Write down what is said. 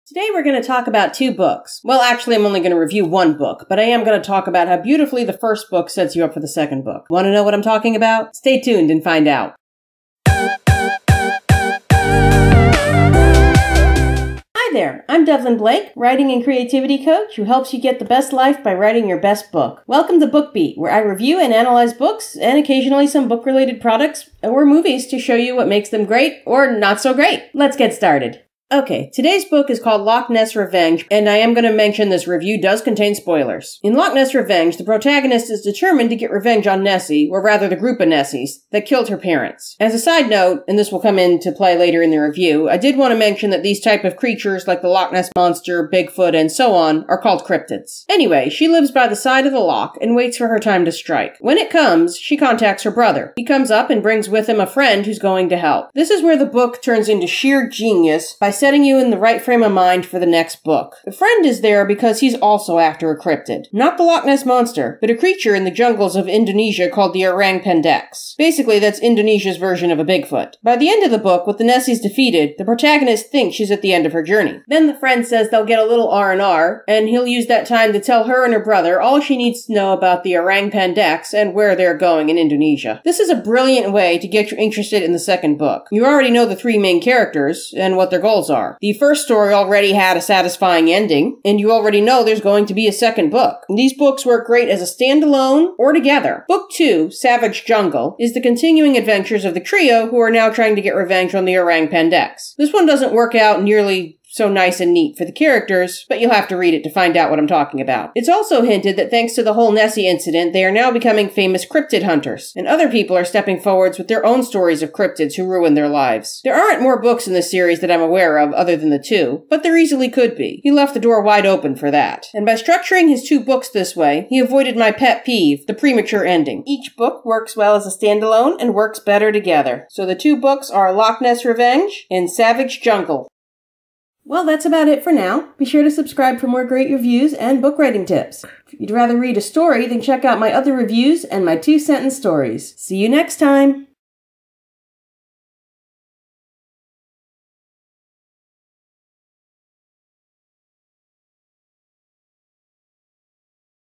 Today we're going to talk about two books. Well, actually, I'm only going to review one book, but I am going to talk about how beautifully the first book sets you up for the second book. Want to know what I'm talking about? Stay tuned and find out. Hi there, I'm Dublin Blake, writing and creativity coach who helps you get the best life by writing your best book. Welcome to Book Beat, where I review and analyze books and occasionally some book-related products or movies to show you what makes them great or not so great. Let's get started. Okay, today's book is called Loch Ness Revenge, and I am going to mention this review does contain spoilers. In Loch Ness Revenge, the protagonist is determined to get revenge on Nessie, or rather the group of Nessies, that killed her parents. As a side note, and this will come into play later in the review, I did want to mention that these type of creatures like the Loch Ness Monster, Bigfoot, and so on are called cryptids. Anyway, she lives by the side of the loch and waits for her time to strike. When it comes, she contacts her brother. He comes up and brings with him a friend who's going to help. This is where the book turns into sheer genius by setting you in the right frame of mind for the next book. The friend is there because he's also after a cryptid. Not the Loch Ness Monster, but a creature in the jungles of Indonesia called the orang pendek. Basically, that's Indonesia's version of a Bigfoot. By the end of the book, with the Nessies defeated, the protagonist thinks she's at the end of her journey. Then the friend says they'll get a little R&R, and he'll use that time to tell her and her brother all she needs to know about the orang pendek and where they're going in Indonesia. This is a brilliant way to get you interested in the second book. You already know the three main characters and what their goals are. The first story already had a satisfying ending, and you already know there's going to be a second book. These books work great as a standalone or together. Book 2, Savage Jungle, is the continuing adventures of the trio who are now trying to get revenge on the orang pendek. This one doesn't work out nearly so nice and neat for the characters, but you'll have to read it to find out what I'm talking about. It's also hinted that thanks to the whole Nessie incident, they are now becoming famous cryptid hunters, and other people are stepping forwards with their own stories of cryptids who ruined their lives. There aren't more books in this series that I'm aware of other than the two, but there easily could be. He left the door wide open for that. And by structuring his two books this way, he avoided my pet peeve, the premature ending. Each book works well as a standalone and works better together. So the two books are Loch Ness Revenge and Savage Jungle. Well, that's about it for now. Be sure to subscribe for more great reviews and book writing tips. If you'd rather read a story, then check out my other reviews and my 2-sentence stories. See you next time!